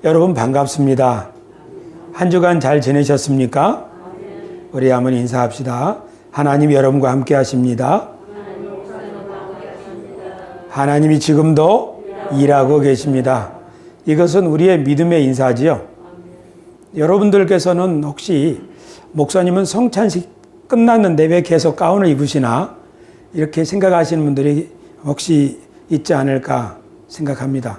여러분 반갑습니다. 한 주간 잘 지내셨습니까? 우리 한번 인사합시다. 하나님이 여러분과 함께 하십니다. 하나님이 지금도 일하고 계십니다. 이것은 우리의 믿음의 인사지요. 여러분들께서는 혹시 목사님은 성찬식 끝났는데 왜 계속 가운을 입으시나? 이렇게 생각하시는 분들이 혹시 있지 않을까 생각합니다.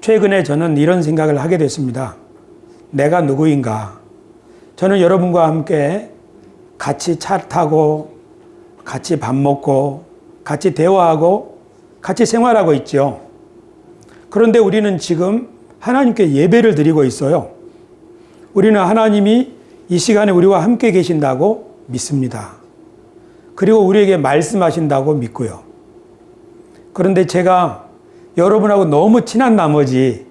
최근에 저는 이런 생각을 하게 됐습니다. 내가 누구인가? 저는 여러분과 함께 같이 차 타고 같이 밥 먹고 같이 대화하고 같이 생활하고 있죠. 그런데 우리는 지금 하나님께 예배를 드리고 있어요. 우리는 하나님이 이 시간에 우리와 함께 계신다고 믿습니다. 그리고 우리에게 말씀하신다고 믿고요. 그런데 제가 여러분하고 너무 친한 나머지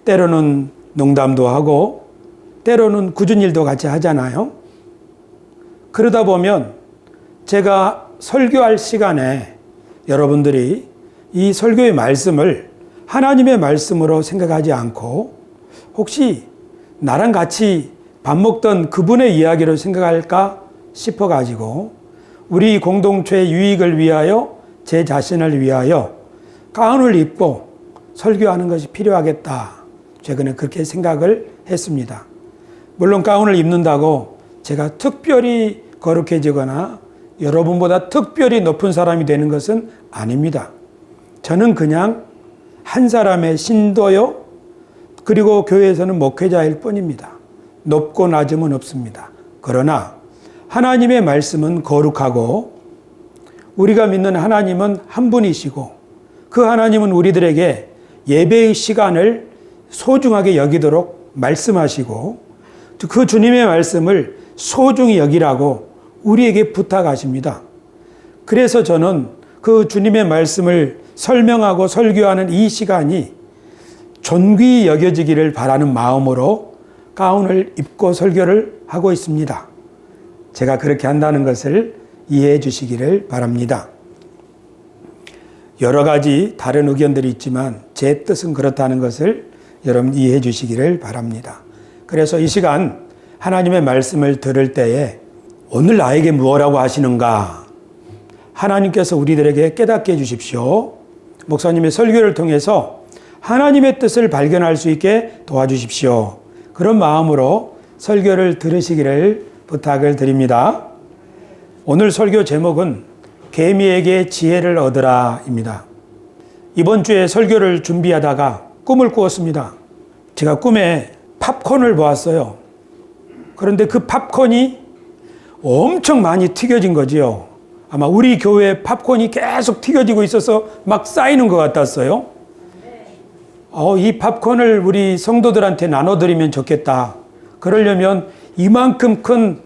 때로는 농담도 하고 때로는 굳은 일도 같이 하잖아요. 그러다 보면 제가 설교할 시간에 여러분들이 이 설교의 말씀을 하나님의 말씀으로 생각하지 않고 혹시 나랑 같이 밥 먹던 그분의 이야기로 생각할까 싶어가지고 우리 공동체의 유익을 위하여 제 자신을 위하여 가운을 입고 설교하는 것이 필요하겠다. 최근에 그렇게 생각을 했습니다. 물론 가운을 입는다고 제가 특별히 거룩해지거나 여러분보다 특별히 높은 사람이 되는 것은 아닙니다. 저는 그냥 한 사람의 신도요. 그리고 교회에서는 목회자일 뿐입니다. 높고 낮음은 없습니다. 그러나 하나님의 말씀은 거룩하고 우리가 믿는 하나님은 한 분이시고 그 하나님은 우리들에게 예배의 시간을 소중하게 여기도록 말씀하시고 그 주님의 말씀을 소중히 여기라고 우리에게 부탁하십니다. 그래서 저는 그 주님의 말씀을 설명하고 설교하는 이 시간이 존귀히 여겨지기를 바라는 마음으로 가운을 입고 설교를 하고 있습니다. 제가 그렇게 한다는 것을 이해해 주시기를 바랍니다. 여러 가지 다른 의견들이 있지만 제 뜻은 그렇다는 것을 여러분 이해해 주시기를 바랍니다. 그래서 이 시간 하나님의 말씀을 들을 때에 오늘 나에게 무엇라고 하시는가? 하나님께서 우리들에게 깨닫게 해 주십시오. 목사님의 설교를 통해서 하나님의 뜻을 발견할 수 있게 도와주십시오. 그런 마음으로 설교를 들으시기를 부탁을 드립니다. 오늘 설교 제목은 개미에게 지혜를 얻으라입니다. 이번 주에 설교를 준비하다가 꿈을 꾸었습니다. 제가 꿈에 팝콘을 보았어요. 그런데 그 팝콘이 엄청 많이 튀겨진 거지요. 아마 우리 교회에 팝콘이 계속 튀겨지고 있어서 막 쌓이는 것 같았어요. 이 팝콘을 우리 성도들한테 나눠드리면 좋겠다. 그러려면 이만큼 큰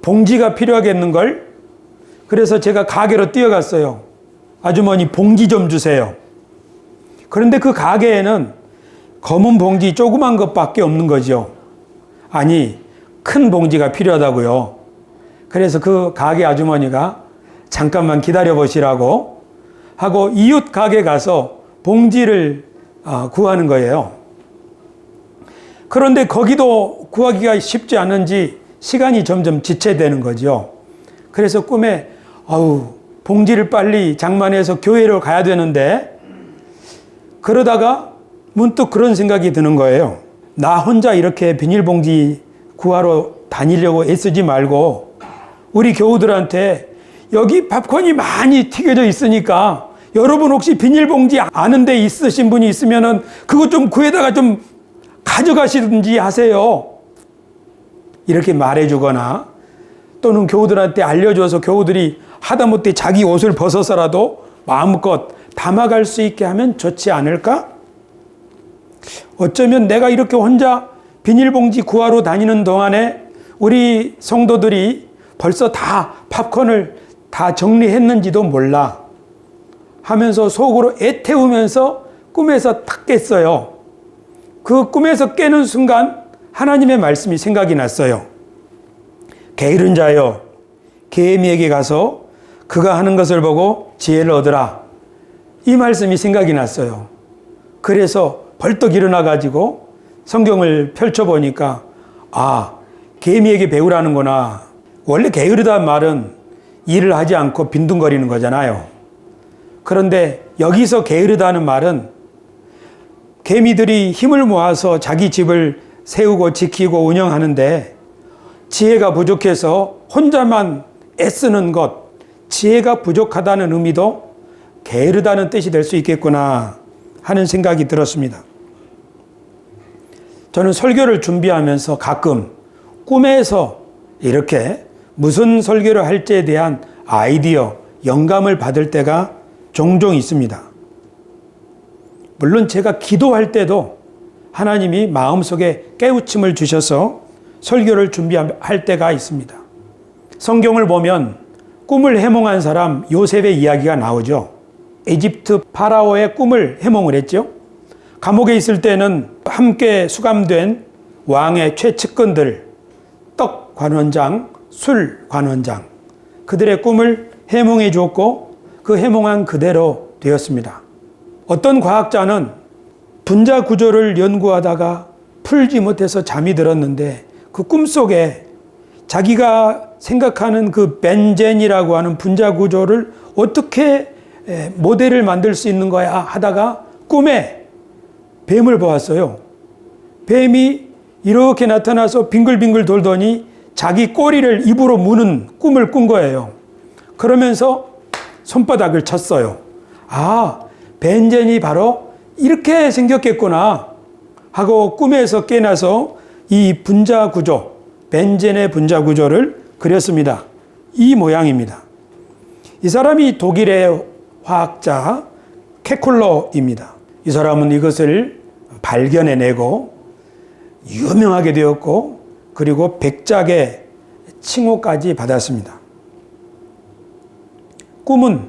봉지가 필요하겠는걸? 그래서 제가 가게로 뛰어갔어요. 아주머니 봉지 좀 주세요. 그런데 그 가게에는 검은 봉지 조그만 것밖에 없는 거죠. 아니, 큰 봉지가 필요하다고요. 그래서 그 가게 아주머니가 잠깐만 기다려 보시라고 하고 이웃 가게 가서 봉지를 구하는 거예요. 그런데 거기도 구하기가 쉽지 않은지 시간이 점점 지체되는 거죠. 그래서 꿈에 봉지를 빨리 장만해서 교회로 가야 되는데 그러다가 문득 그런 생각이 드는 거예요. 나 혼자 이렇게 비닐봉지 구하러 다니려고 애쓰지 말고 우리 교우들한테 여기 팝콘이 많이 튀겨져 있으니까 여러분 혹시 비닐봉지 아는 데 있으신 분이 있으면은 그거 좀 구해다가 좀 가져가시든지 하세요. 이렇게 말해주거나 또는 교우들한테 알려줘서 교우들이 하다못해 자기 옷을 벗어서라도 마음껏 담아갈 수 있게 하면 좋지 않을까? 어쩌면 내가 이렇게 혼자 비닐봉지 구하러 다니는 동안에 우리 성도들이 벌써 다 팝콘을 다 정리했는지도 몰라 하면서 속으로 애태우면서 꿈에서 탁 깼어요. 그 꿈에서 깨는 순간 하나님의 말씀이 생각이 났어요. 게으른 자여, 개미에게 가서 그가 하는 것을 보고 지혜를 얻으라. 이 말씀이 생각이 났어요. 그래서 벌떡 일어나가지고 성경을 펼쳐보니까 개미에게 배우라는구나. 원래 게으르다는 말은 일을 하지 않고 빈둥거리는 거잖아요. 그런데 여기서 게으르다는 말은 개미들이 힘을 모아서 자기 집을 세우고 지키고 운영하는데 지혜가 부족해서 혼자만 애쓰는 것, 지혜가 부족하다는 의미도 게으르다는 뜻이 될 수 있겠구나 하는 생각이 들었습니다. 저는 설교를 준비하면서 가끔 꿈에서 이렇게 무슨 설교를 할지에 대한 아이디어, 영감을 받을 때가 종종 있습니다. 물론 제가 기도할 때도 하나님이 마음속에 깨우침을 주셔서 설교를 준비할 때가 있습니다. 성경을 보면 꿈을 해몽한 사람 요셉의 이야기가 나오죠. 에집트 파라오의 꿈을 해몽을 했죠. 감옥에 있을 때는 함께 수감된 왕의 최측근들, 떡 관원장, 술 관원장, 그들의 꿈을 해몽해 주었고 그 해몽한 그대로 되었습니다. 어떤 과학자는 분자 구조를 연구하다가 풀지 못해서 잠이 들었는데 그 꿈속에 자기가 생각하는 그 벤젠이라고 하는 분자 구조를 어떻게 모델을 만들 수 있는 거야 하다가 꿈에 뱀을 보았어요. 뱀이 이렇게 나타나서 빙글빙글 돌더니 자기 꼬리를 입으로 무는 꿈을 꾼 거예요. 그러면서 손바닥을 쳤어요. 벤젠이 바로 이렇게 생겼겠구나 하고 꿈에서 깨나서 이 분자 구조, 벤젠의 분자 구조를 그렸습니다. 이 모양입니다. 이 사람이 독일의 화학자 케쿨러입니다. 이 사람은 이것을 발견해내고 유명하게 되었고 그리고 백작의 칭호까지 받았습니다. 꿈은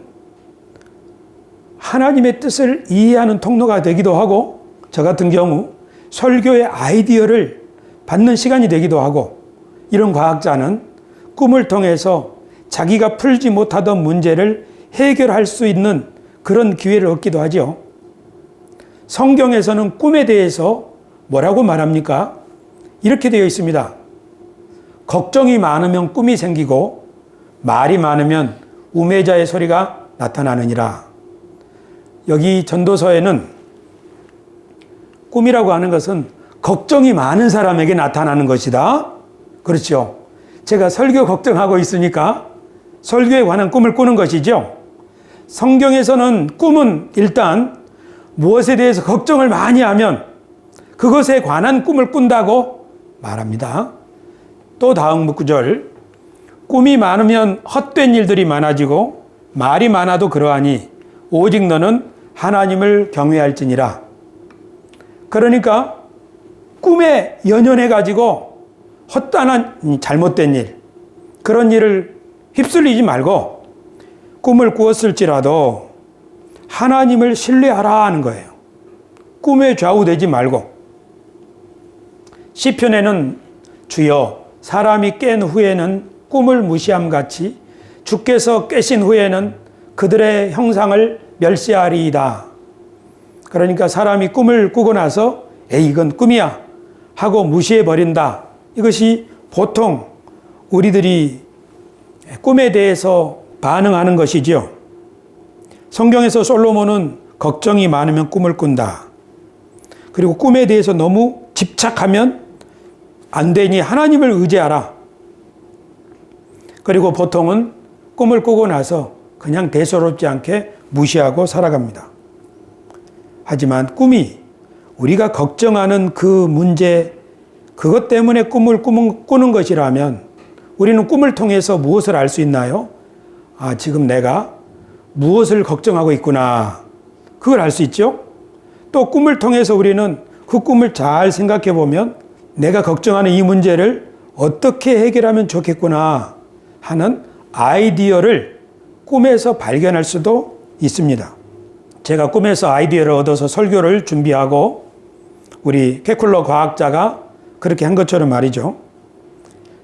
하나님의 뜻을 이해하는 통로가 되기도 하고 저 같은 경우 설교의 아이디어를 받는 시간이 되기도 하고 이런 과학자는 꿈을 통해서 자기가 풀지 못하던 문제를 해결할 수 있는 그런 기회를 얻기도 하죠. 성경에서는 꿈에 대해서 뭐라고 말합니까? 이렇게 되어 있습니다. 걱정이 많으면 꿈이 생기고 말이 많으면 우매자의 소리가 나타나느니라. 여기 전도서에는 꿈이라고 하는 것은 걱정이 많은 사람에게 나타나는 것이다. 그렇죠. 제가 설교 걱정하고 있으니까 설교에 관한 꿈을 꾸는 것이죠. 성경에서는 꿈은 일단 무엇에 대해서 걱정을 많이 하면 그것에 관한 꿈을 꾼다고 말합니다. 또 다음 구절, 꿈이 많으면 헛된 일들이 많아지고 말이 많아도 그러하니 오직 너는 하나님을 경외할지니라. 그러니까 꿈에 연연해가지고 헛단한 잘못된 일, 그런 일을 휩쓸리지 말고 꿈을 꾸었을지라도 하나님을 신뢰하라 하는 거예요. 꿈에 좌우되지 말고. 시편에는 주여 사람이 깬 후에는 꿈을 무시함 같이 주께서 깨신 후에는 그들의 형상을 멸시하리이다. 그러니까 사람이 꿈을 꾸고 나서 이건 꿈이야 하고 무시해버린다. 이것이 보통 우리들이 꿈에 대해서 반응하는 것이지요. 성경에서 솔로몬은 걱정이 많으면 꿈을 꾼다. 그리고 꿈에 대해서 너무 집착하면 안 되니 하나님을 의지하라. 그리고 보통은 꿈을 꾸고 나서 그냥 대수롭지 않게 무시하고 살아갑니다. 하지만 꿈이 우리가 걱정하는 그 문제, 그것 때문에 꿈을 꾸는 것이라면 우리는 꿈을 통해서 무엇을 알 수 있나요? 지금 내가 무엇을 걱정하고 있구나. 그걸 알 수 있죠? 또 꿈을 통해서 우리는 그 꿈을 잘 생각해 보면 내가 걱정하는 이 문제를 어떻게 해결하면 좋겠구나 하는 아이디어를 꿈에서 발견할 수도 있습니다. 제가 꿈에서 아이디어를 얻어서 설교를 준비하고 우리 케쿨러 과학자가 그렇게 한 것처럼 말이죠.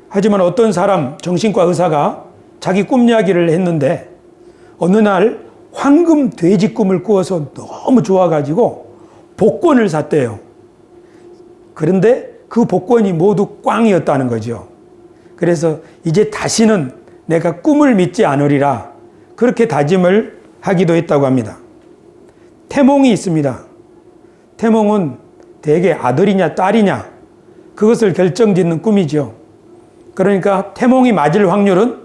하지만 어떤 사람, 정신과 의사가 자기 꿈 이야기를 했는데 어느 날 황금 돼지 꿈을 꾸어서 너무 좋아가지고 복권을 샀대요. 그런데 그 복권이 모두 꽝이었다는 거죠. 그래서 이제 다시는 내가 꿈을 믿지 않으리라 그렇게 다짐을 하기도 했다고 합니다. 태몽이 있습니다. 태몽은 대개 아들이냐 딸이냐 그것을 결정짓는 꿈이죠. 그러니까 태몽이 맞을 확률은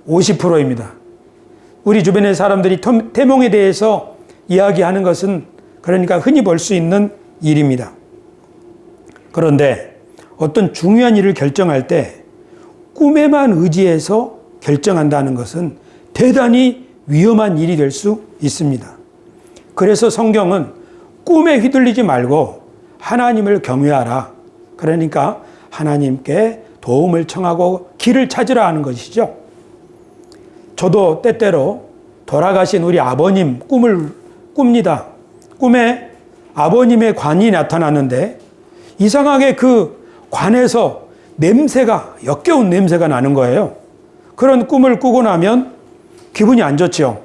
50%입니다. 우리 주변의 사람들이 태몽에 대해서 이야기하는 것은 그러니까 흔히 볼 수 있는 일입니다. 그런데 어떤 중요한 일을 결정할 때 꿈에만 의지해서 결정한다는 것은 대단히 위험한 일이 될 수 있습니다. 그래서 성경은 꿈에 휘둘리지 말고 하나님을 경외하라. 그러니까 하나님께 도움을 청하고 길을 찾으라 하는 것이죠. 저도 때때로 돌아가신 우리 아버님 꿈을 꿉니다. 꿈에 아버님의 관이 나타나는데 이상하게 그 관에서 냄새가, 역겨운 냄새가 나는 거예요. 그런 꿈을 꾸고 나면 기분이 안 좋죠.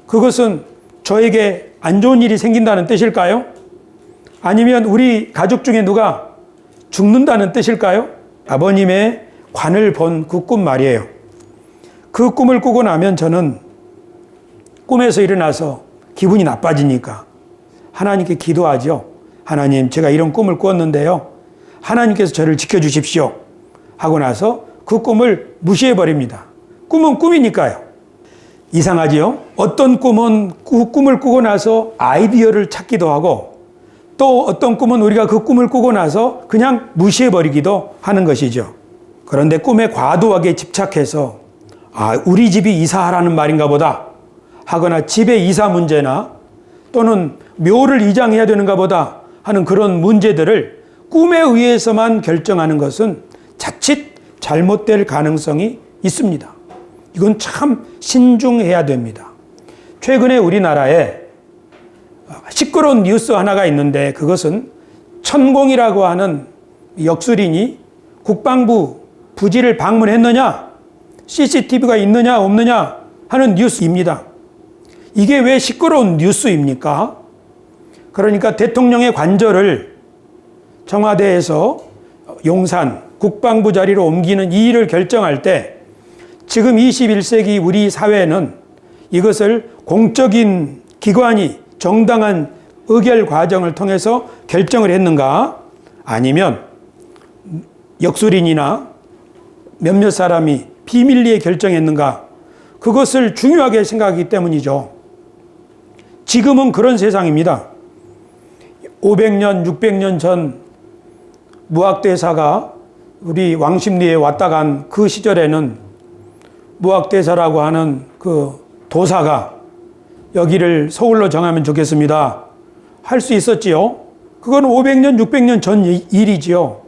그것은 저에게 안 좋은 일이 생긴다는 뜻일까요? 아니면 우리 가족 중에 누가 죽는다는 뜻일까요? 아버님의 관을 본 그 꿈 말이에요. 그 꿈을 꾸고 나면 저는 꿈에서 일어나서 기분이 나빠지니까 하나님께 기도하죠. 하나님, 제가 이런 꿈을 꾸었는데요. 하나님께서 저를 지켜주십시오. 하고 나서 그 꿈을 무시해버립니다. 꿈은 꿈이니까요. 이상하지요? 어떤 꿈은 그 꿈을 꾸고 나서 아이디어를 찾기도 하고 또 어떤 꿈은 우리가 그 꿈을 꾸고 나서 그냥 무시해버리기도 하는 것이죠. 그런데 꿈에 과도하게 집착해서 우리 집이 이사하라는 말인가 보다 하거나 집의 이사 문제나 또는 묘를 이장해야 되는가 보다 하는 그런 문제들을 꿈에 의해서만 결정하는 것은 자칫 잘못될 가능성이 있습니다. 이건 참 신중해야 됩니다. 최근에 우리나라에 시끄러운 뉴스 하나가 있는데 그것은 천공이라고 하는 역술인이 국방부 부지를 방문했느냐, CCTV가 있느냐 없느냐 하는 뉴스입니다. 이게 왜 시끄러운 뉴스입니까? 그러니까 대통령의 관저를 청와대에서 용산 국방부 자리로 옮기는 이 일을 결정할 때 지금 21세기 우리 사회는 이것을 공적인 기관이 정당한 의결 과정을 통해서 결정을 했는가? 아니면 역술인이나 몇몇 사람이 비밀리에 결정했는가? 그것을 중요하게 생각하기 때문이죠. 지금은 그런 세상입니다. 500년, 600년 전 무학대사가 우리 왕십리에 왔다 간 그 시절에는 무학대사라고 하는 그 도사가 여기를 서울로 정하면 좋겠습니다. 할 수 있었지요. 그건 500년, 600년 전 일이지요.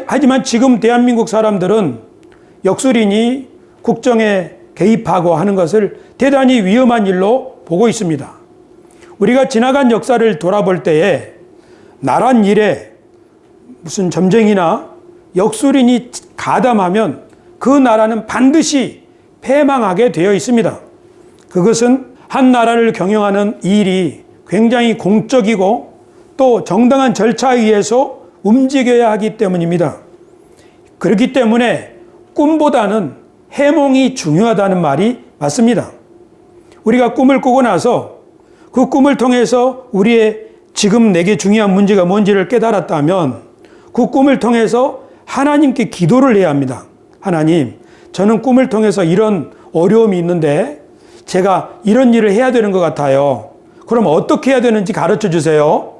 하지만 지금 대한민국 사람들은 역술인이 국정에 개입하고 하는 것을 대단히 위험한 일로 보고 있습니다. 우리가 지나간 역사를 돌아볼 때에 나란 일에 무슨 점쟁이나 역술인이 가담하면 그 나라는 반드시 패망하게 되어 있습니다. 그것은 한 나라를 경영하는 일이 굉장히 공적이고 또 정당한 절차에 의해서 움직여야 하기 때문입니다. 그렇기 때문에 꿈보다는 해몽이 중요하다는 말이 맞습니다. 우리가 꿈을 꾸고 나서 그 꿈을 통해서 우리의 지금 내게 중요한 문제가 뭔지를 깨달았다면 그 꿈을 통해서 하나님께 기도를 해야 합니다. 하나님, 저는 꿈을 통해서 이런 어려움이 있는데 제가 이런 일을 해야 되는 것 같아요. 그럼 어떻게 해야 되는지 가르쳐 주세요.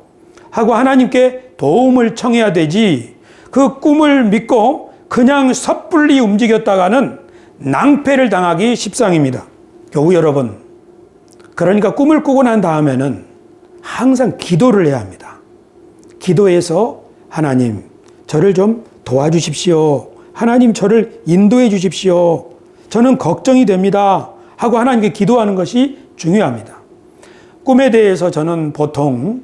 하고 하나님께 도움을 청해야 되지 그 꿈을 믿고 그냥 섣불리 움직였다가는 낭패를 당하기 십상입니다. 교우 여러분, 그러니까 꿈을 꾸고 난 다음에는 항상 기도를 해야 합니다. 기도해서 하나님, 저를 좀 도와주십시오. 하나님, 저를 인도해 주십시오. 저는 걱정이 됩니다. 하고 하나님께 기도하는 것이 중요합니다. 꿈에 대해서 저는 보통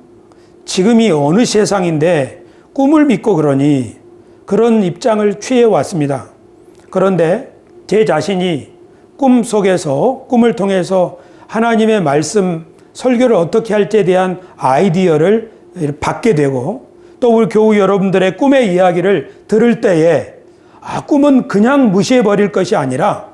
지금이 어느 세상인데 꿈을 믿고 그러니 그런 입장을 취해 왔습니다. 그런데 제 자신이 꿈 속에서 꿈을 통해서 하나님의 말씀 설교를 어떻게 할지에 대한 아이디어를 받게 되고 또 우리 교우 여러분들의 꿈의 이야기를 들을 때에 꿈은 그냥 무시해버릴 것이 아니라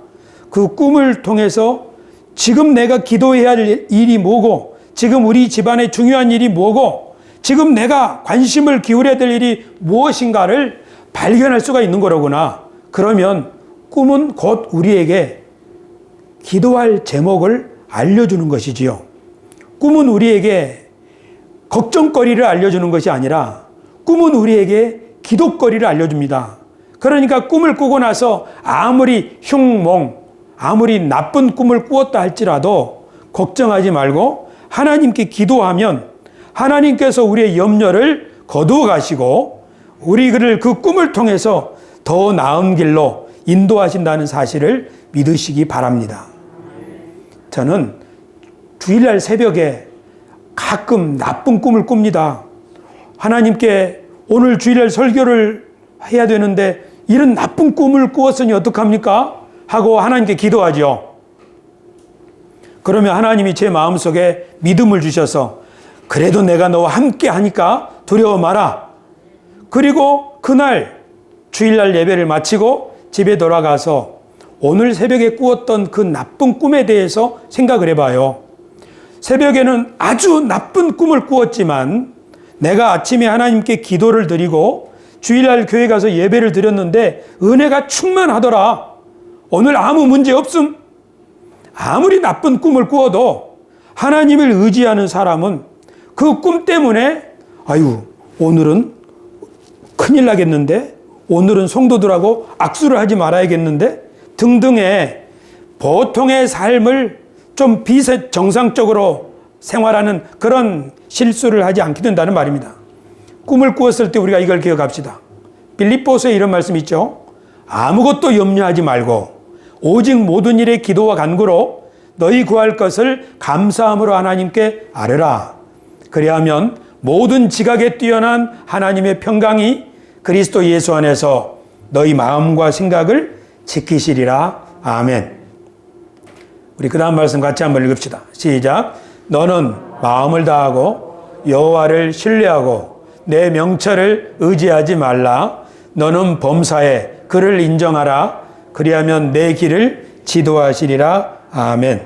그 꿈을 통해서 지금 내가 기도해야 할 일이 뭐고 지금 우리 집안의 중요한 일이 뭐고 지금 내가 관심을 기울여야 될 일이 무엇인가를 발견할 수가 있는 거로구나. 그러면 꿈은 곧 우리에게 기도할 제목을 알려주는 것이지요. 꿈은 우리에게 걱정거리를 알려주는 것이 아니라 꿈은 우리에게 기도거리를 알려줍니다. 그러니까 꿈을 꾸고 나서 아무리 흉몽, 아무리 나쁜 꿈을 꾸었다 할지라도 걱정하지 말고 하나님께 기도하면 하나님께서 우리의 염려를 거두어 가시고 우리를 그 꿈을 통해서 더 나은 길로 인도하신다는 사실을 믿으시기 바랍니다. 저는 주일날 새벽에 가끔 나쁜 꿈을 꿉니다. 하나님께 오늘 주일날 설교를 해야 되는데 이런 나쁜 꿈을 꾸었으니 어떡합니까? 하고 하나님께 기도하죠. 그러면 하나님이 제 마음속에 믿음을 주셔서 그래도 내가 너와 함께 하니까 두려워 마라. 그리고 그날 주일날 예배를 마치고 집에 돌아가서 오늘 새벽에 꾸었던 그 나쁜 꿈에 대해서 생각을 해봐요. 새벽에는 아주 나쁜 꿈을 꾸었지만 내가 아침에 하나님께 기도를 드리고 주일날 교회 가서 예배를 드렸는데 은혜가 충만하더라. 오늘 아무 문제 없음. 아무리 나쁜 꿈을 꾸어도 하나님을 의지하는 사람은 그 꿈 때문에 오늘은 큰일 나겠는데 오늘은 성도들하고 악수를 하지 말아야겠는데 등등의 보통의 삶을 좀 비정상적으로 생활하는 그런 실수를 하지 않게 된다는 말입니다. 꿈을 꾸었을 때 우리가 이걸 기억합시다. 빌립보서에 이런 말씀 있죠. 아무것도 염려하지 말고 오직 모든 일에 기도와 간구로 너희 구할 것을 감사함으로 하나님께 아뢰라. 그리하면 모든 지각에 뛰어난 하나님의 평강이 그리스도 예수 안에서 너희 마음과 생각을 지키시리라. 아멘. 우리 그 다음 말씀 같이 한번 읽읍시다. 시작. 너는 마음을 다하고 여호와를 신뢰하고 내 명철을 의지하지 말라. 너는 범사에 그를 인정하라. 그리하면 내 길을 지도하시리라. 아멘.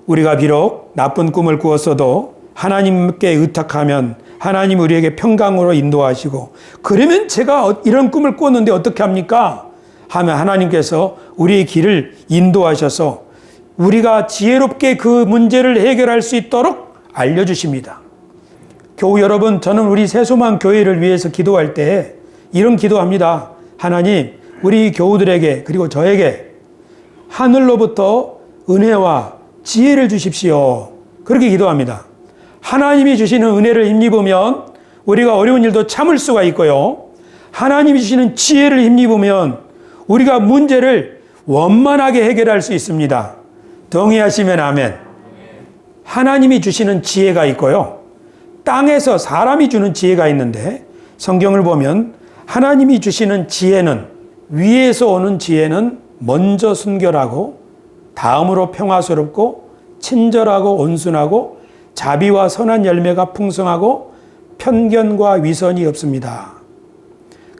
우리가 비록 나쁜 꿈을 꾸었어도 하나님께 의탁하면 하나님 우리에게 평강으로 인도하시고 그러면 제가 이런 꿈을 꾸었는데 어떻게 합니까? 하면 하나님께서 우리의 길을 인도하셔서 우리가 지혜롭게 그 문제를 해결할 수 있도록 알려주십니다. 교우 여러분, 저는 우리 새소망 교회를 위해서 기도할 때 이런 기도합니다. 하나님, 우리 교우들에게 그리고 저에게 하늘로부터 은혜와 지혜를 주십시오. 그렇게 기도합니다. 하나님이 주시는 은혜를 힘입으면 우리가 어려운 일도 참을 수가 있고요. 하나님이 주시는 지혜를 힘입으면 우리가 문제를 원만하게 해결할 수 있습니다. 동의하시면 아멘. 하나님이 주시는 지혜가 있고요. 땅에서 사람이 주는 지혜가 있는데 성경을 보면 하나님이 주시는 지혜는 위에서 오는 지혜는 먼저 순결하고 다음으로 평화스럽고 친절하고 온순하고 자비와 선한 열매가 풍성하고 편견과 위선이 없습니다.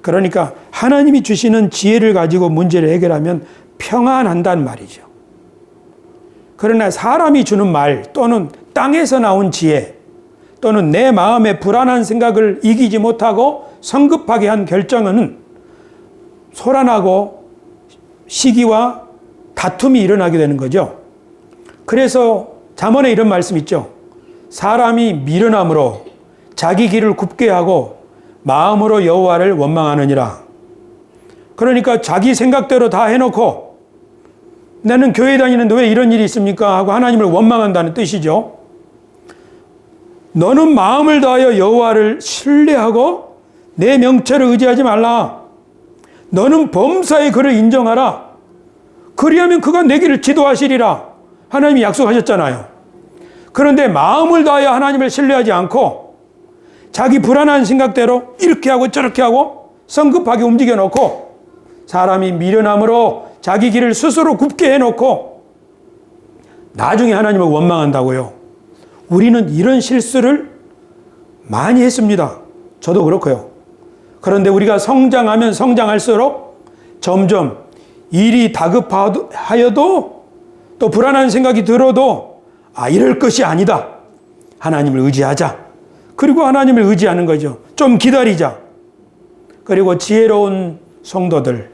그러니까 하나님이 주시는 지혜를 가지고 문제를 해결하면 평안한단 말이죠. 그러나 사람이 주는 말 또는 땅에서 나온 지혜 또는 내 마음의 불안한 생각을 이기지 못하고 성급하게 한 결정은 소란하고 시기와 다툼이 일어나게 되는 거죠. 그래서 잠언에 이런 말씀 있죠. 사람이 미련함으로 자기 길을 굽게 하고 마음으로 여호와를 원망하느니라. 그러니까 자기 생각대로 다 해놓고 나는 교회 다니는데 왜 이런 일이 있습니까? 하고 하나님을 원망한다는 뜻이죠. 너는 마음을 다하여 여호와를 신뢰하고 내 명철을 의지하지 말라. 너는 범사에 그를 인정하라. 그리하면 그가 내 길을 지도하시리라. 하나님이 약속하셨잖아요. 그런데 마음을 다하여 하나님을 신뢰하지 않고 자기 불안한 생각대로 이렇게 하고 저렇게 하고 성급하게 움직여 놓고 사람이 미련함으로 자기 길을 스스로 굽게 해놓고 나중에 하나님을 원망한다고요. 우리는 이런 실수를 많이 했습니다. 저도 그렇고요. 그런데 우리가 성장하면 성장할수록 점점 일이 다급하여도 또 불안한 생각이 들어도 이럴 것이 아니다. 하나님을 의지하자. 그리고 하나님을 의지하는 거죠. 좀 기다리자. 그리고 지혜로운 성도들,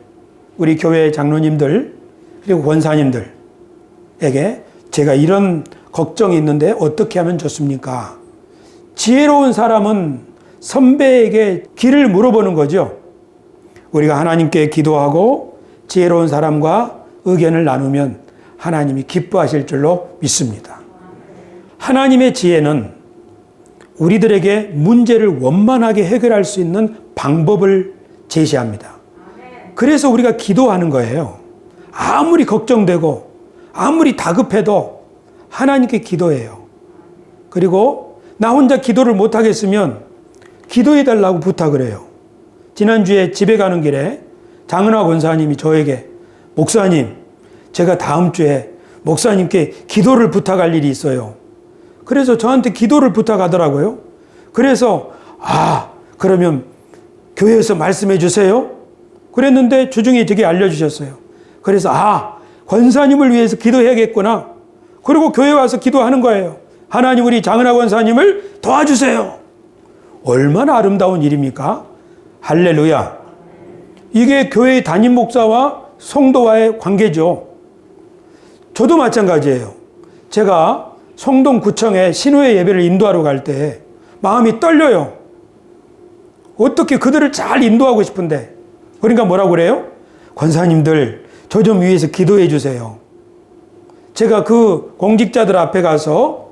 우리 교회 장로님들, 그리고 권사님들에게 제가 이런 걱정이 있는데 어떻게 하면 좋습니까? 지혜로운 사람은 선배에게 길을 물어보는 거죠. 우리가 하나님께 기도하고 지혜로운 사람과 의견을 나누면 하나님이 기뻐하실 줄로 믿습니다. 하나님의 지혜는 우리들에게 문제를 원만하게 해결할 수 있는 방법을 제시합니다. 그래서 우리가 기도하는 거예요. 아무리 걱정되고 아무리 다급해도 하나님께 기도해요. 그리고 나 혼자 기도를 못하겠으면 기도해 달라고 부탁을 해요. 지난주에 집에 가는 길에 장은화 권사님이 저에게 목사님, 제가 다음 주에 목사님께 기도를 부탁할 일이 있어요. 그래서 저한테 기도를 부탁하더라고요. 그래서 그러면 교회에서 말씀해 주세요. 그랬는데 주중에 저게 알려주셨어요. 그래서 권사님을 위해서 기도해야겠구나. 그리고 교회 와서 기도하는 거예요. 하나님 우리 장은하 권사님을 도와주세요. 얼마나 아름다운 일입니까? 할렐루야. 이게 교회의 담임 목사와 성도와의 관계죠. 저도 마찬가지예요. 제가 성동구청에 신우회 예배를 인도하러 갈 때 마음이 떨려요. 어떻게 그들을 잘 인도하고 싶은데. 그러니까 뭐라고 그래요? 권사님들 저 좀 위해서 기도해 주세요. 제가 그 공직자들 앞에 가서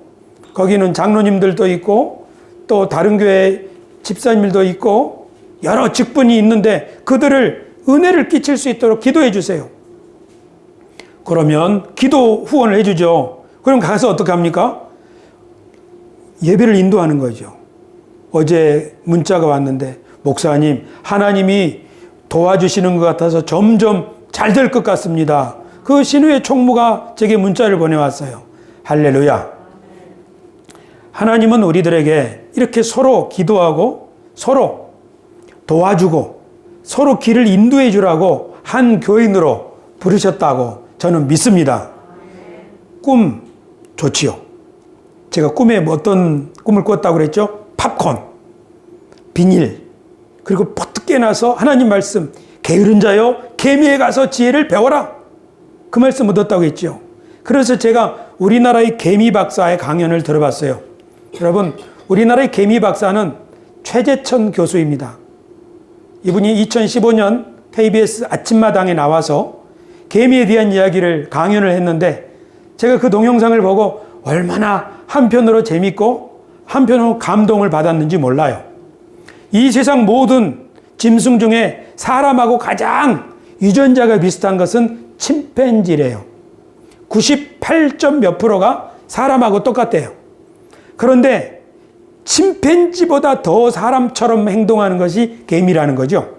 거기는 장로님들도 있고 또 다른 교회 집사님들도 있고 여러 직분이 있는데 그들을 은혜를 끼칠 수 있도록 기도해 주세요. 그러면 기도 후원을 해 주죠. 그럼 가서 어떻게 합니까? 예배를 인도하는 거죠. 어제 문자가 왔는데 목사님 하나님이 도와주시는 것 같아서 점점 잘 될 것 같습니다. 그 신우의 총무가 제게 문자를 보내왔어요. 할렐루야. 하나님은 우리들에게 이렇게 서로 기도하고 서로 도와주고 서로 길을 인도해 주라고 한 교인으로 부르셨다고 저는 믿습니다. 꿈 좋지요. 제가 꿈에 어떤 꿈을 꿨다고 그랬죠? 팝콘, 비닐, 그리고 퍼뜩 깨나서 하나님 말씀, 게으른 자여 개미에 가서 지혜를 배워라. 그 말씀 얻었다고 했죠. 그래서 제가 우리나라의 개미 박사의 강연을 들어봤어요. 여러분, 우리나라의 개미 박사는 최재천 교수입니다. 이분이 2015년 KBS 아침마당에 나와서 개미에 대한 이야기를 강연을 했는데 제가 그 동영상을 보고 얼마나 한편으로 재밌고 한편으로 감동을 받았는지 몰라요. 이 세상 모든 짐승 중에 사람하고 가장 유전자가 비슷한 것은 침팬지래요. 98점 몇 프로가 사람하고 똑같대요. 그런데 침팬지보다 더 사람처럼 행동하는 것이 개미라는 거죠.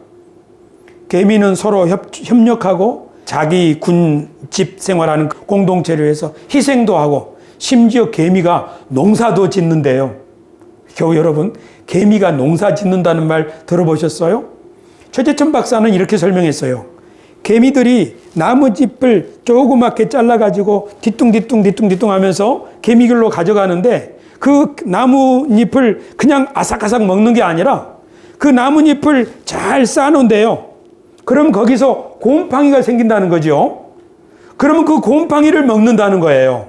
개미는 서로 협력하고 자기 군집 생활하는 공동체를 해서 희생도 하고 심지어 개미가 농사도 짓는데요. 겨우 여러분, 개미가 농사 짓는다는 말 들어보셨어요? 최재천 박사는 이렇게 설명했어요. 개미들이 나무잎을 조그맣게 잘라가지고 뒤뚱뒤뚱 하면서 개미굴로 가져가는데 그 나뭇잎을 그냥 아삭아삭 먹는 게 아니라 그 나뭇잎을 잘 쌓아놓은대요. 그럼 거기서 곰팡이가 생긴다는 거죠. 그러면 그 곰팡이를 먹는다는 거예요.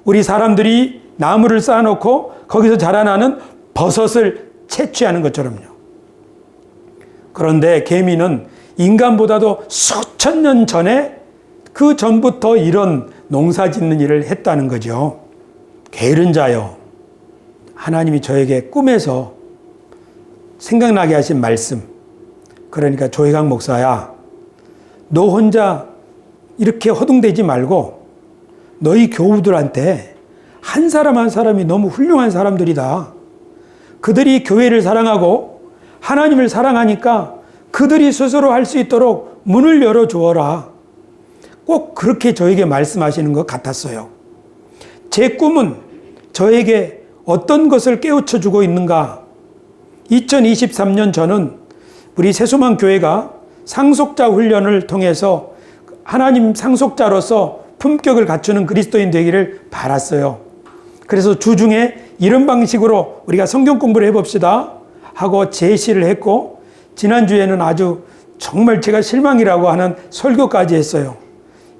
우리 사람들이 나무를 쌓아놓고 거기서 자라나는 버섯을 채취하는 것처럼요. 그런데 개미는 인간보다도 수천 년 전에 그 전부터 이런 농사 짓는 일을 했다는 거죠. 게으른 자여, 하나님이 저에게 꿈에서 생각나게 하신 말씀. 그러니까 조혜강 목사야, 너 혼자 이렇게 허둥대지 말고 너희 교우들한테 한 사람 한 사람이 너무 훌륭한 사람들이다. 그들이 교회를 사랑하고 하나님을 사랑하니까 그들이 스스로 할 수 있도록 문을 열어주어라. 꼭 그렇게 저에게 말씀하시는 것 같았어요. 제 꿈은 저에게 어떤 것을 깨우쳐 주고 있는가? 2023년 저는 우리 새소망 교회가 상속자 훈련을 통해서 하나님 상속자로서 품격을 갖추는 그리스도인 되기를 바랐어요. 그래서 주중에 이런 방식으로 우리가 성경 공부를 해봅시다 하고 제시를 했고, 지난주에는 아주 정말 제가 실망이라고 하는 설교까지 했어요.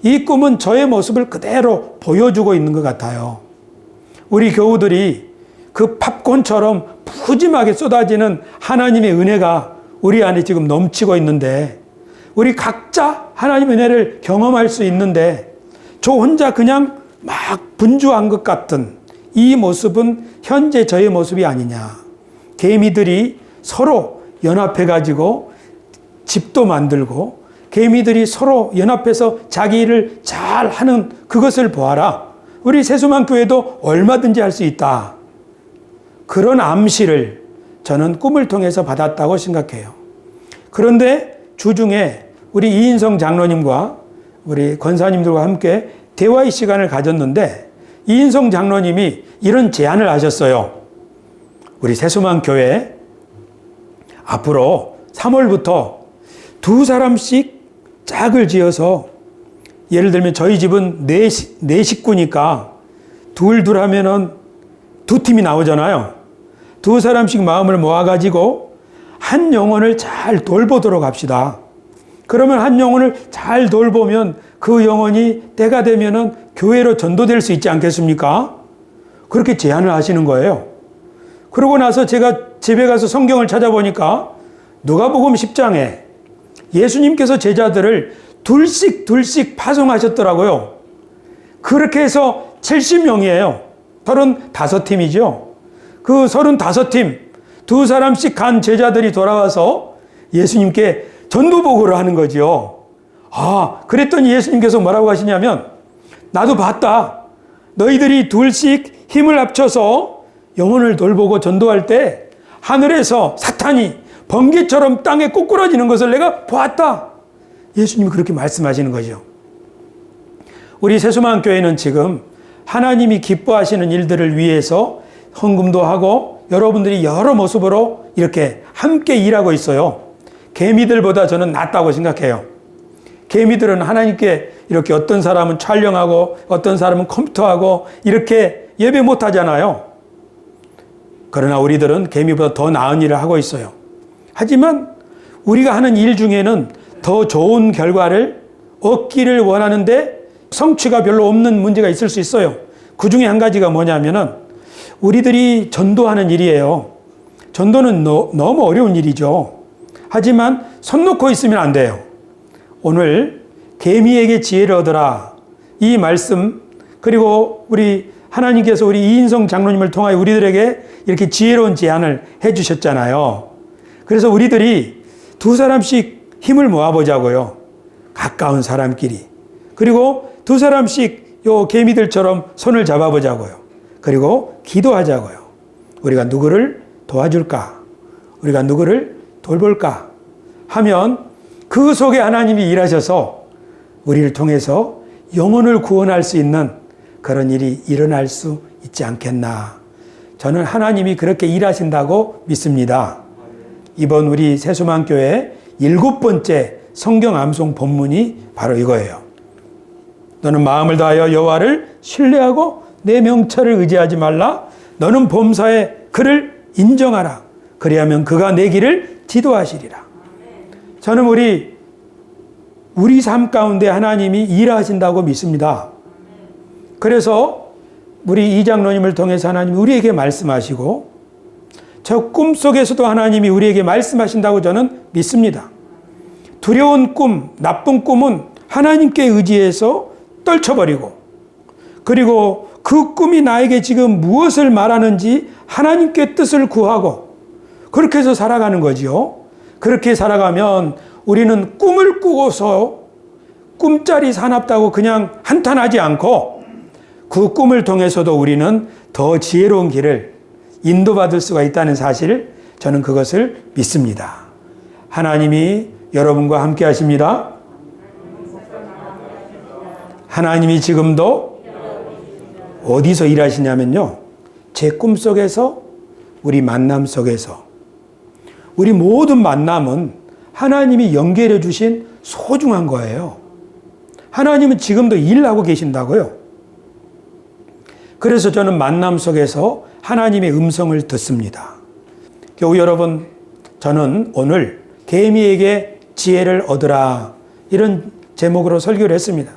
이 꿈은 저의 모습을 그대로 보여주고 있는 것 같아요. 우리 교우들이 그 팝콘처럼 푸짐하게 쏟아지는 하나님의 은혜가 우리 안에 지금 넘치고 있는데, 우리 각자 하나님의 은혜를 경험할 수 있는데 저 혼자 그냥 막 분주한 것 같은 이 모습은 현재 저의 모습이 아니냐. 개미들이 서로 연합해가지고 집도 만들고, 개미들이 서로 연합해서 자기 일을 잘 하는 그것을 보아라. 우리 새소망 교회도 얼마든지 할 수 있다. 그런 암시를 저는 꿈을 통해서 받았다고 생각해요. 그런데 주중에 우리 이인성 장로님과 우리 권사님들과 함께 대화의 시간을 가졌는데, 이인성 장로님이 이런 제안을 하셨어요. 우리 새소망 교회 앞으로 3월부터 2사람씩 짝을 지어서, 예를 들면 저희 집은 네 식구니까 둘 하면은 2팀이 나오잖아요. 2사람씩 마음을 모아가지고 한 영혼을 잘 돌보도록 합시다. 그러면 한 영혼을 잘 돌보면 그 영혼이 때가 되면은 교회로 전도될 수 있지 않겠습니까? 그렇게 제안을 하시는 거예요. 그러고 나서 제가 집에 가서 성경을 찾아보니까 누가복음 10장에 예수님께서 제자들을 둘씩 파송하셨더라고요. 그렇게 해서 70명이에요. 35팀이죠. 그 35팀, 2사람씩 간 제자들이 돌아와서 예수님께 전도보고를 하는 거죠. 그랬더니 예수님께서 뭐라고 하시냐면, 나도 봤다. 너희들이 둘씩 힘을 합쳐서 영혼을 돌보고 전도할 때 하늘에서 사탄이 번개처럼 땅에 꼬꾸라지는 것을 내가 보았다. 예수님이 그렇게 말씀하시는 거죠. 우리 새소망 교회는 지금 하나님이 기뻐하시는 일들을 위해서 헌금도 하고 여러분들이 여러 모습으로 이렇게 함께 일하고 있어요. 개미들보다 저는 낫다고 생각해요. 개미들은 하나님께 이렇게 어떤 사람은 촬영하고 어떤 사람은 컴퓨터하고 이렇게 예배 못 하잖아요. 그러나 우리들은 개미보다 더 나은 일을 하고 있어요. 하지만 우리가 하는 일 중에는 더 좋은 결과를 얻기를 원하는데 성취가 별로 없는 문제가 있을 수 있어요. 그 중에 한 가지가 뭐냐면은 우리들이 전도하는 일이에요. 전도는 너무 어려운 일이죠. 하지만 손 놓고 있으면 안 돼요. 오늘 개미에게 지혜를 얻으라, 이 말씀, 그리고 우리 하나님께서 우리 이인성 장로님을 통하여 우리들에게 이렇게 지혜로운 제안을 해 주셨잖아요. 그래서 우리들이 2사람씩 힘을 모아보자고요. 가까운 사람끼리. 그리고 2사람씩 요 개미들처럼 손을 잡아보자고요. 그리고 기도하자고요. 우리가 누구를 도와줄까? 우리가 누구를 돌볼까? 하면 그 속에 하나님이 일하셔서 우리를 통해서 영혼을 구원할 수 있는 그런 일이 일어날 수 있지 않겠나. 저는 하나님이 그렇게 일하신다고 믿습니다. 이번 우리 새소망교회 7번째 성경 암송 본문이 바로 이거예요. 너는 마음을 다하여 여호와를 신뢰하고 내 명철을 의지하지 말라. 너는 범사에 그를 인정하라. 그리하면 그가 내 길을 지도하시리라. 저는 우리 삶 가운데 하나님이 일하신다고 믿습니다. 그래서 우리 이 장로님을 통해서 하나님이 우리에게 말씀하시고 저 꿈속에서도 하나님이 우리에게 말씀하신다고 저는 믿습니다. 두려운 꿈, 나쁜 꿈은 하나님께 의지해서 떨쳐버리고, 그리고 그 꿈이 나에게 지금 무엇을 말하는지 하나님께 뜻을 구하고 그렇게 해서 살아가는 거지요. 그렇게 살아가면 우리는 꿈을 꾸고서 꿈자리 사납다고 그냥 한탄하지 않고 그 꿈을 통해서도 우리는 더 지혜로운 길을 인도받을 수가 있다는 사실, 저는 그것을 믿습니다. 하나님이 여러분과 함께 하십니다. 하나님이 지금도 어디서 일하시냐면요, 제 꿈속에서, 우리 만남 속에서, 우리 모든 만남은 하나님이 연결해 주신 소중한 거예요. 하나님은 지금도 일하고 계신다고요. 그래서 저는 만남 속에서 하나님의 음성을 듣습니다. 교우 여러분, 저는 오늘 개미에게 지혜를 얻으라 이런 제목으로 설교를 했습니다.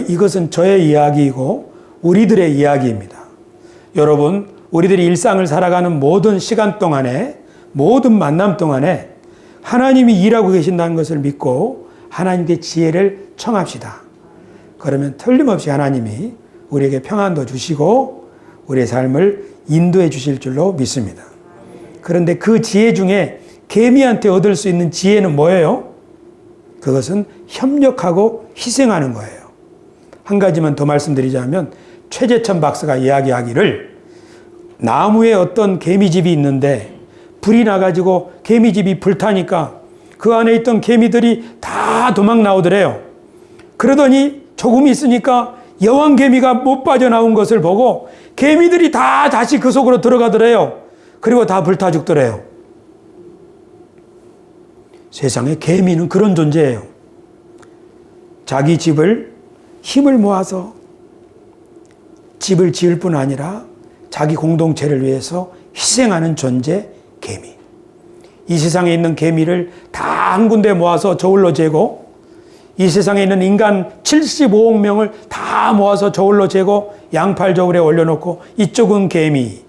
이것은 저의 이야기이고 우리들의 이야기입니다. 여러분, 우리들이 일상을 살아가는 모든 시간 동안에, 모든 만남 동안에 하나님이 일하고 계신다는 것을 믿고 하나님께 지혜를 청합시다. 그러면 틀림없이 하나님이 우리에게 평안도 주시고 우리의 삶을 인도해 주실 줄로 믿습니다. 그런데 그 지혜 중에 개미한테 얻을 수 있는 지혜는 뭐예요? 그것은 협력하고 희생하는 거예요. 한 가지만 더 말씀드리자면, 최재천 박사가 이야기하기를, 나무에 어떤 개미집이 있는데 불이 나가지고 개미집이 불타니까 그 안에 있던 개미들이 다 도망 나오더래요. 그러더니 조금 있으니까 여왕 개미가 못 빠져나온 것을 보고 개미들이 다 다시 그 속으로 들어가더래요. 그리고 다 불타 죽더래요. 세상에 개미는 그런 존재예요. 자기 집을 힘을 모아서 집을 지을 뿐 아니라 자기 공동체를 위해서 희생하는 존재, 개미. 이 세상에 있는 개미를 다 한 군데 모아서 저울로 재고, 이 세상에 있는 인간 75억 명을 다 모아서 저울로 재고 양팔 저울에 올려놓고, 이쪽은 개미,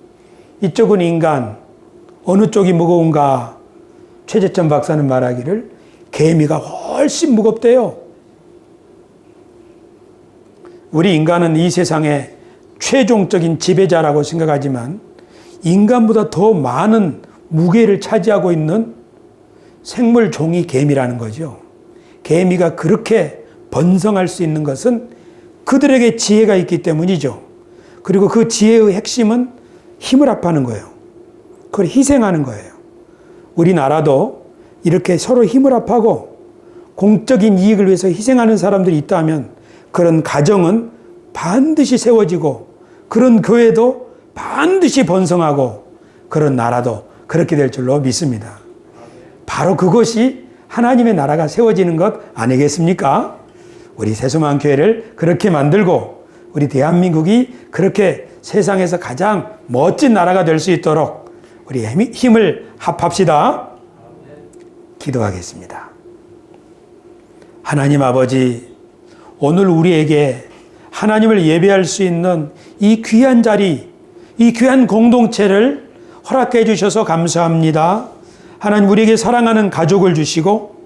이쪽은 인간, 어느 쪽이 무거운가? 최재천 박사는 말하기를 개미가 훨씬 무겁대요. 우리 인간은 이 세상의 최종적인 지배자라고 생각하지만 인간보다 더 많은 무게를 차지하고 있는 생물 종이 개미라는 거죠. 개미가 그렇게 번성할 수 있는 것은 그들에게 지혜가 있기 때문이죠. 그리고 그 지혜의 핵심은 힘을 합하는 거예요. 그걸 희생하는 거예요. 우리나라도 이렇게 서로 힘을 합하고 공적인 이익을 위해서 희생하는 사람들이 있다면 그런 가정은 반드시 세워지고, 그런 교회도 반드시 번성하고, 그런 나라도 그렇게 될 줄로 믿습니다. 바로 그것이 하나님의 나라가 세워지는 것 아니겠습니까? 우리 새소만 교회를 그렇게 만들고 우리 대한민국이 그렇게 세상에서 가장 멋진 나라가 될 수 있도록 우리 힘을 합합시다. 기도하겠습니다. 하나님 아버지, 오늘 우리에게 하나님을 예배할 수 있는 이 귀한 자리, 이 귀한 공동체를 허락해 주셔서 감사합니다. 하나님, 우리에게 사랑하는 가족을 주시고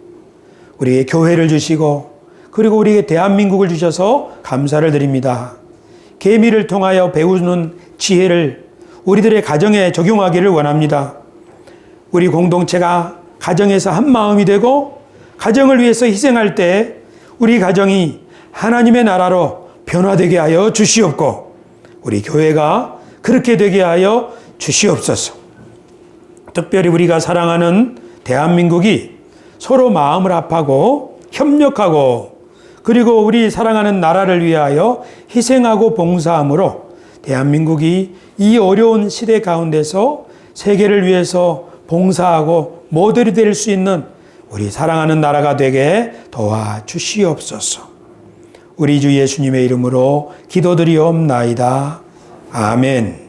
우리에게 교회를 주시고 그리고 우리에게 대한민국을 주셔서 감사를 드립니다. 개미를 통하여 배우는 지혜를 우리들의 가정에 적용하기를 원합니다. 우리 공동체가 가정에서 한 마음이 되고 가정을 위해서 희생할 때 우리 가정이 하나님의 나라로 변화되게 하여 주시옵고 우리 교회가 그렇게 되게 하여 주시옵소서. 특별히 우리가 사랑하는 대한민국이 서로 마음을 합하고 협력하고 그리고 우리 사랑하는 나라를 위하여 희생하고 봉사함으로 대한민국이 이 어려운 시대 가운데서 세계를 위해서 봉사하고 모델이 될 수 있는 우리 사랑하는 나라가 되게 도와주시옵소서. 우리 주 예수님의 이름으로 기도드리옵나이다. 아멘.